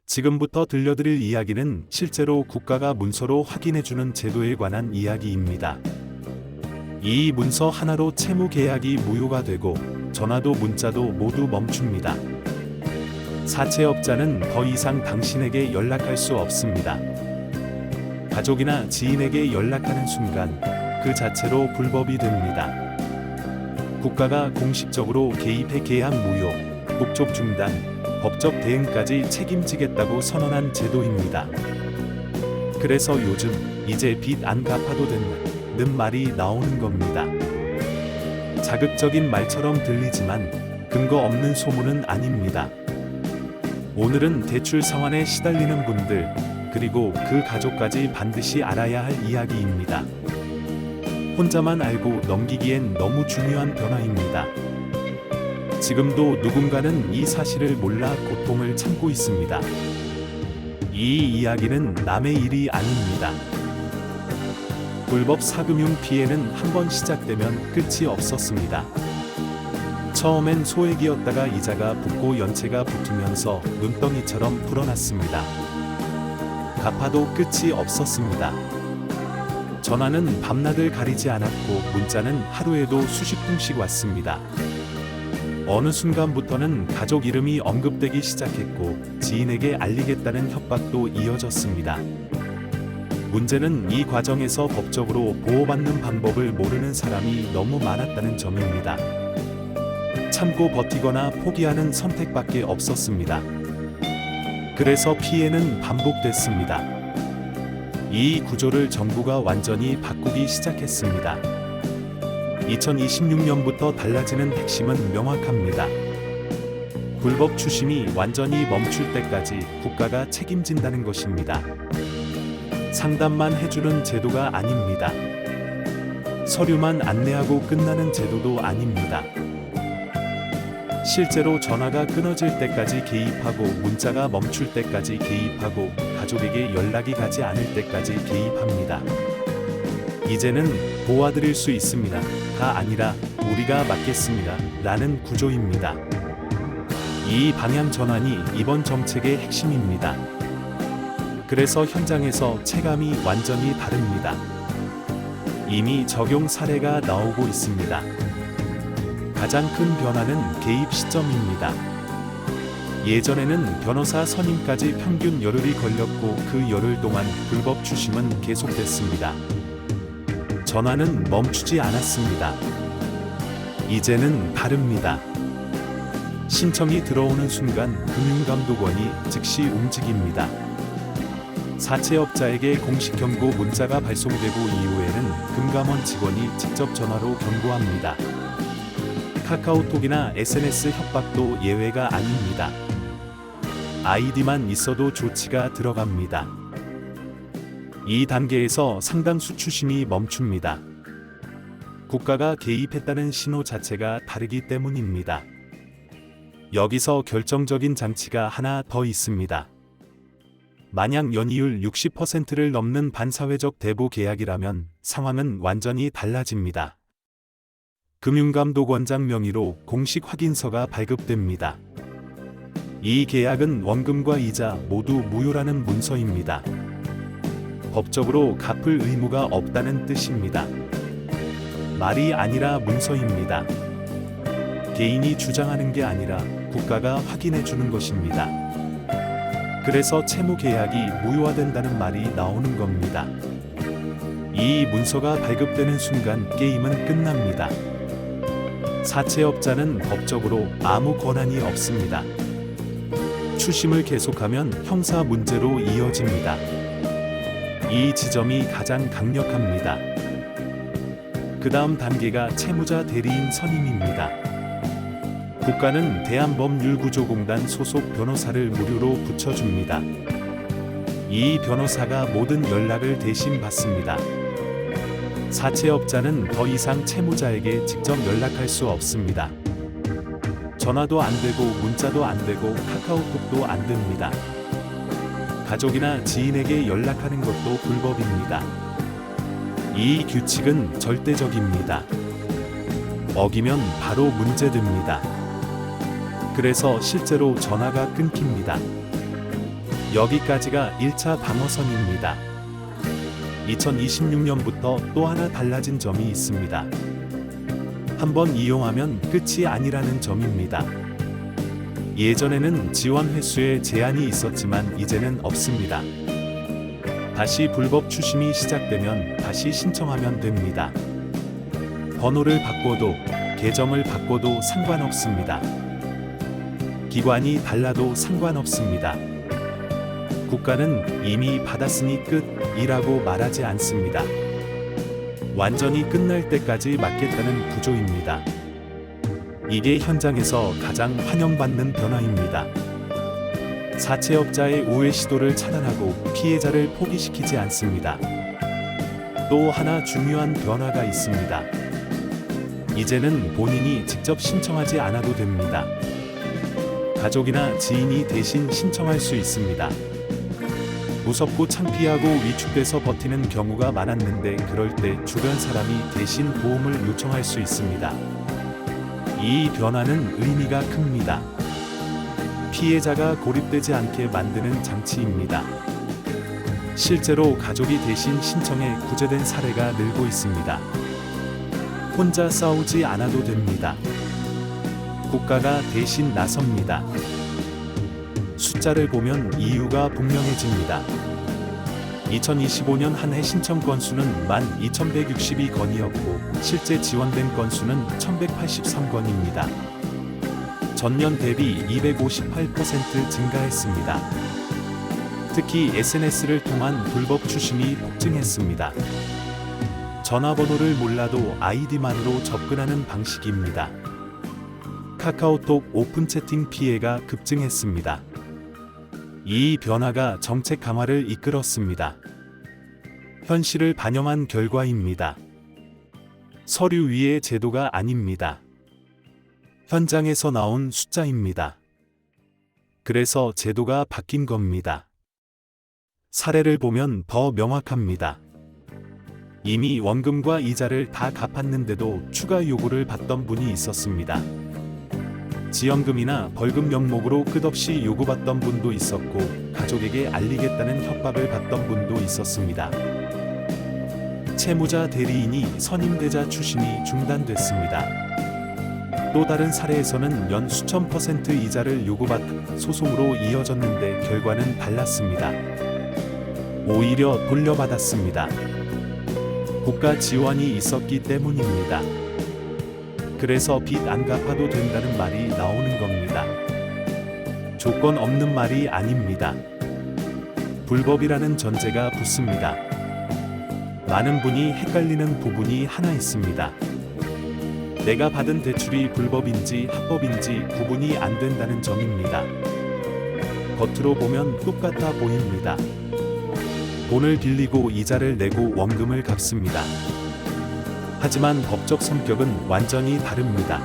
지금부터 들려드릴 이야기는 실제로 국가가 문서로 확인해주는 제도에 관한 이야기입니다. 이 문서 하나로 채무 계약이 무효가 되고 전화도 문자도 모두 멈춥니다. 사채업자는 더 이상 당신에게 연락할 수 없습니다. 가족이나 지인에게 연락하는 순간 그 자체로 불법이 됩니다. 국가가 공식적으로 개입해 계약 무효, 국적 중단, 법적 대응까지 책임지겠다고 선언한 제도입니다. 그래서 요즘 이제 빚 안 갚아도 된다는 말이 나오는 겁니다. 자극적인 말처럼 들리지만 근거 없는 소문은 아닙니다. 오늘은 대출 상환에 시달리는 분들, 그리고 그 가족까지 반드시 알아야 할 이야기입니다. 혼자만 알고 넘기기엔 너무 중요한 변화입니다. 지금도 누군가는 이 사실을 몰라 고통을 참고 있습니다. 이 이야기는 남의 일이 아닙니다. 불법 사금융 피해는 한번 시작되면 끝이 없었습니다. 처음엔 소액이었다가 이자가 붙고 연체가 붙으면서 눈덩이처럼 불어났습니다. 갚아도 끝이 없었습니다. 전화는 밤낮을 가리지 않았고 문자는 하루에도 수십 통씩 왔습니다. 어느 순간부터는 가족 이름이 언급되기 시작했고 지인에게 알리겠다는 협박도 이어졌습니다. 문제는 이 과정에서 법적으로 보호받는 방법을 모르는 사람이 너무 많았다는 점입니다. 참고 버티거나 포기하는 선택밖에 없었습니다. 그래서 피해는 반복됐습니다. 이 구조를 정부가 완전히 바꾸기 시작했습니다. 2026년부터 달라지는 핵심은 명확합니다. 불법 추심이 완전히 멈출 때까지 국가가 책임진다는 것입니다. 상담만 해주는 제도가 아닙니다. 서류만 안내하고 끝나는 제도도 아닙니다. 실제로 전화가 끊어질 때까지 개입하고 문자가 멈출 때까지 개입하고 가족에게 연락이 가지 않을 때까지 개입합니다. 이제는 도와드릴 수 있습니다. 가 아니라 우리가 맡겠습니다. 라는 구조입니다. 이 방향 전환이 이번 정책의 핵심입니다. 그래서 현장에서 체감이 완전히 다릅니다. 이미 적용 사례가 나오고 있습니다. 가장 큰 변화는 개입 시점입니다. 예전에는 변호사 선임까지 평균 열흘이 걸렸고 그 열흘 동안 불법 추심은 계속됐습니다. 전화는 멈추지 않았습니다. 이제는 다릅니다. 신청이 들어오는 순간 금융감독원이 즉시 움직입니다. 사채업자에게 공식 경고 문자가 발송되고 이후에는 금감원 직원이 직접 전화로 경고합니다. 카카오톡이나 SNS 협박도 예외가 아닙니다. 아이디만 있어도 조치가 들어갑니다. 이 단계에서 상당수 추심이 멈춥니다. 국가가 개입했다는 신호 자체가 다르기 때문입니다. 여기서 결정적인 장치가 하나 더 있습니다. 만약 연이율 60%를 넘는 반사회적 대부 계약이라면 상황은 완전히 달라집니다. 금융감독원장 명의로 공식 확인서가 발급됩니다. 이 계약은 원금과 이자 모두 무효라는 문서입니다. 법적으로 갚을 의무가 없다는 뜻입니다. 말이 아니라 문서입니다. 개인이 주장하는 게 아니라 국가가 확인해 주는 것입니다. 그래서 채무 계약이 무효화된다는 말이 나오는 겁니다. 이 문서가 발급되는 순간 게임은 끝납니다. 사채업자는 법적으로 아무 권한이 없습니다. 추심을 계속하면 형사 문제로 이어집니다. 이 지점이 가장 강력합니다. 그 다음 단계가 채무자 대리인 선임입니다. 국가는 대한법률구조공단 소속 변호사를 무료로 붙여줍니다. 이 변호사가 모든 연락을 대신 받습니다. 사채업자는 더 이상 채무자에게 직접 연락할 수 없습니다. 전화도 안 되고 문자도 안 되고 카카오톡도 안 됩니다. 가족이나 지인에게 연락하는 것도 불법입니다. 이 규칙은 절대적입니다. 어기면 바로 문제됩니다. 그래서 실제로 전화가 끊깁니다. 여기까지가 1차 방어선입니다. 2026년부터 또 하나 달라진 점이 있습니다. 한번 이용하면 끝이 아니라는 점입니다. 예전에는 지원 횟수에 제한이 있었지만 이제는 없습니다. 다시 불법 추심이 시작되면 다시 신청하면 됩니다. 번호를 바꿔도 계정을 바꿔도 상관없습니다. 기관이 달라도 상관없습니다. 국가는 이미 받았으니 끝이라고 말하지 않습니다. 완전히 끝날 때까지 막겠다는 구조입니다. 이게 현장에서 가장 환영받는 변화입니다. 사채업자의 우회 시도를 차단하고 피해자를 포기시키지 않습니다. 또 하나 중요한 변화가 있습니다. 이제는 본인이 직접 신청하지 않아도 됩니다. 가족이나 지인이 대신 신청할 수 있습니다. 무섭고 창피하고 위축돼서 버티는 경우가 많았는데 그럴 때 주변 사람이 대신 도움을 요청할 수 있습니다. 이 변화는 의미가 큽니다. 피해자가 고립되지 않게 만드는 장치입니다. 실제로 가족이 대신 신청해 구제된 사례가 늘고 있습니다. 혼자 싸우지 않아도 됩니다. 국가가 대신 나섭니다. 숫자를 보면 이유가 분명해집니다. 2025년 한 해 신청 건수는 12,162건이었고 실제 지원된 건수는 1,183건입니다. 전년 대비 258% 증가했습니다. 특히 SNS를 통한 불법 추심이 폭증했습니다. 전화번호를 몰라도 아이디만으로 접근하는 방식입니다. 카카오톡 오픈 채팅 피해가 급증했습니다. 이 변화가 정책 강화를 이끌었습니다. 현실을 반영한 결과입니다. 서류 위의 제도가 아닙니다. 현장에서 나온 숫자입니다. 그래서 제도가 바뀐 겁니다. 사례를 보면 더 명확합니다. 이미 원금과 이자를 다 갚았는데도 추가 요구를 받던 분이 있었습니다. 지연금이나 벌금 명목으로 끝없이 요구받던 분도 있었고 가족에게 알리겠다는 협박을 받던 분도 있었습니다. 채무자 대리인이 선임되자 추심이 중단됐습니다. 또 다른 사례에서는 연 수천 % 이자를 요구받아 소송으로 이어졌는데 결과는 달랐습니다. 오히려 돌려받았습니다. 국가 지원이 있었기 때문입니다. 그래서 빚 안 갚아도 된다는 말이 나오는 겁니다. 조건 없는 말이 아닙니다. 불법이라는 전제가 붙습니다. 많은 분이 헷갈리는 부분이 하나 있습니다. 내가 받은 대출이 불법인지 합법인지 구분이 안 된다는 점입니다. 겉으로 보면 똑같아 보입니다. 돈을 빌리고 이자를 내고 원금을 갚습니다. 하지만 법적 성격은 완전히 다릅니다.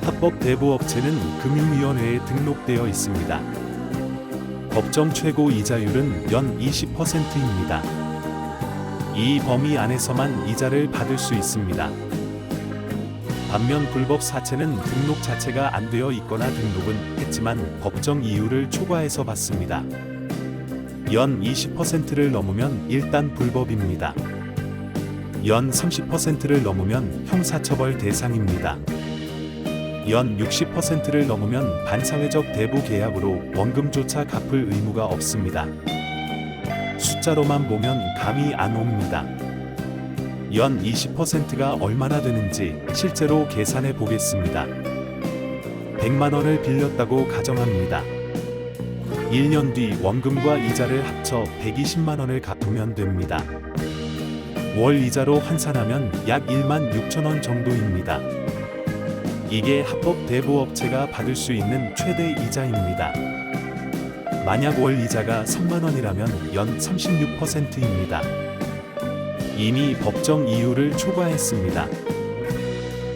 합법 대부업체는 금융위원회에 등록되어 있습니다. 법정 최고 이자율은 연 20%입니다. 이 범위 안에서만 이자를 받을 수 있습니다. 반면 불법 사채는 등록 자체가 안 되어 있거나 등록은 했지만 법정 이율을 초과해서 받습니다. 연 20%를 넘으면 일단 불법입니다. 연 30%를 넘으면 형사처벌 대상입니다. 연 60%를 넘으면 반사회적 대부 계약으로 원금조차 갚을 의무가 없습니다. 숫자로만 보면 감이 안 옵니다. 연 20%가 얼마나 되는지 실제로 계산해 보겠습니다. 100만 원을 빌렸다고 가정합니다. 1년 뒤 원금과 이자를 합쳐 120만 원을 갚으면 됩니다. 월 이자로 환산하면 약 1만 6천 원 정도입니다. 이게 합법 대부업체가 받을 수 있는 최대 이자입니다. 만약 월 이자가 3만 원이라면 연 36%입니다. 이미 법정 이율을 초과했습니다.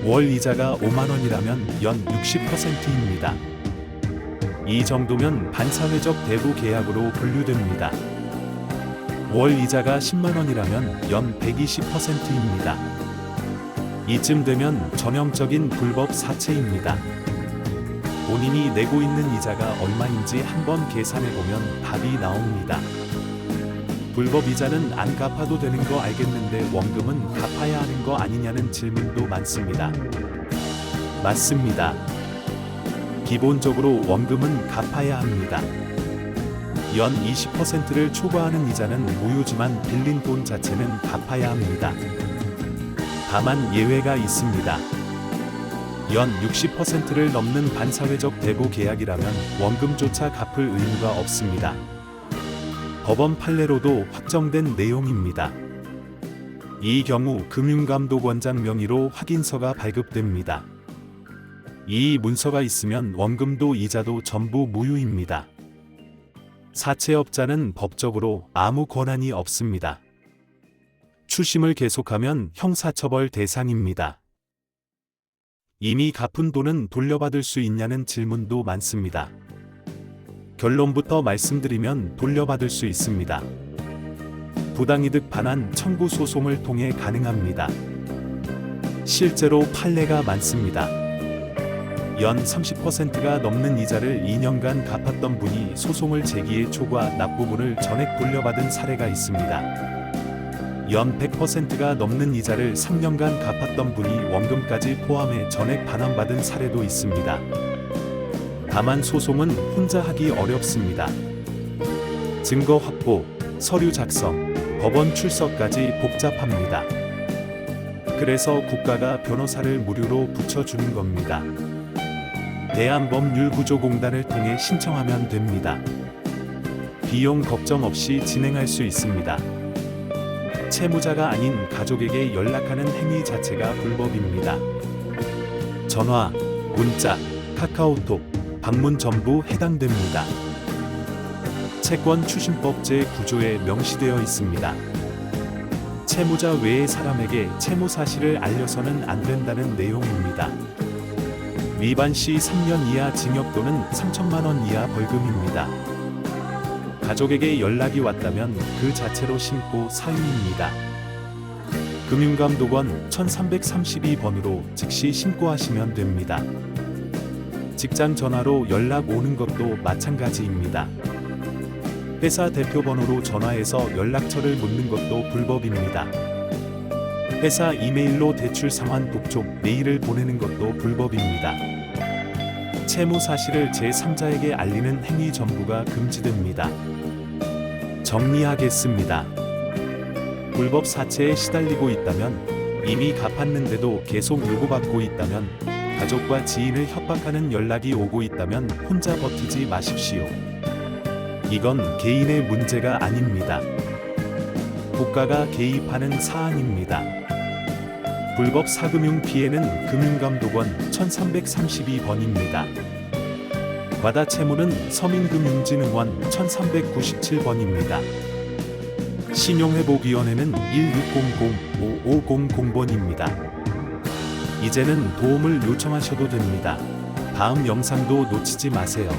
월 이자가 5만 원이라면 연 60%입니다. 이 정도면 반사회적 대부 계약으로 분류됩니다. 월 이자가 10만 원이라면 연 120%입니다. 이쯤 되면 전형적인 불법 사채입니다. 본인이 내고 있는 이자가 얼마인지 한번 계산해보면 답이 나옵니다. 불법 이자는 안 갚아도 되는 거 알겠는데 원금은 갚아야 하는 거 아니냐는 질문도 많습니다. 맞습니다. 기본적으로 원금은 갚아야 합니다. 연 20%를 초과하는 이자는 무효지만 빌린 돈 자체는 갚아야 합니다. 다만 예외가 있습니다. 연 60%를 넘는 반사회적 대부 계약이라면 원금조차 갚을 의무가 없습니다. 법원 판례로도 확정된 내용입니다. 이 경우 금융감독원장 명의로 확인서가 발급됩니다. 이 문서가 있으면 원금도 이자도 전부 무효입니다. 사채업자는 법적으로 아무 권한이 없습니다. 추심을 계속하면 형사처벌 대상입니다. 이미 갚은 돈은 돌려받을 수 있냐는 질문도 많습니다. 결론부터 말씀드리면 돌려받을 수 있습니다. 부당이득 반환 청구 소송을 통해 가능합니다. 실제로 판례가 많습니다. 연 30%가 넘는 이자를 2년간 갚았던 분이 소송을 제기해 초과 납부분을 전액 돌려받은 사례가 있습니다. 연 100%가 넘는 이자를 3년간 갚았던 분이 원금까지 포함해 전액 반환받은 사례도 있습니다. 다만 소송은 혼자 하기 어렵습니다. 증거 확보, 서류 작성, 법원 출석까지 복잡합니다. 그래서 국가가 변호사를 무료로 붙여주는 겁니다. 대한법률구조공단을 통해 신청하면 됩니다. 비용 걱정 없이 진행할 수 있습니다. 채무자가 아닌 가족에게 연락하는 행위 자체가 불법입니다. 전화, 문자, 카카오톡, 방문 전부 해당됩니다. 채권추심법 제9조에 명시되어 있습니다. 채무자 외의 사람에게 채무 사실을 알려서는 안 된다는 내용입니다. 위반 시 3년 이하 징역 또는 3천만 원 이하 벌금입니다. 가족에게 연락이 왔다면 그 자체로 신고 사유입니다. 금융감독원 1332번으로 즉시 신고하시면 됩니다. 직장 전화로 연락 오는 것도 마찬가지입니다. 회사 대표번호로 전화해서 연락처를 묻는 것도 불법입니다. 회사 이메일로 대출 상환 독촉 메일을 보내는 것도 불법입니다. 채무 사실을 제3자에게 알리는 행위 전부가 금지됩니다. 정리하겠습니다. 불법 사채에 시달리고 있다면, 이미 갚았는데도 계속 요구받고 있다면, 가족과 지인을 협박하는 연락이 오고 있다면 혼자 버티지 마십시오. 이건 개인의 문제가 아닙니다. 국가가 개입하는 사안입니다. 불법 사금융 피해는 금융감독원 1332번입니다. 과다채무는 서민금융진흥원 1397번입니다. 신용회복위원회는 1600-5500번입니다. 이제는 도움을 요청하셔도 됩니다. 다음 영상도 놓치지 마세요.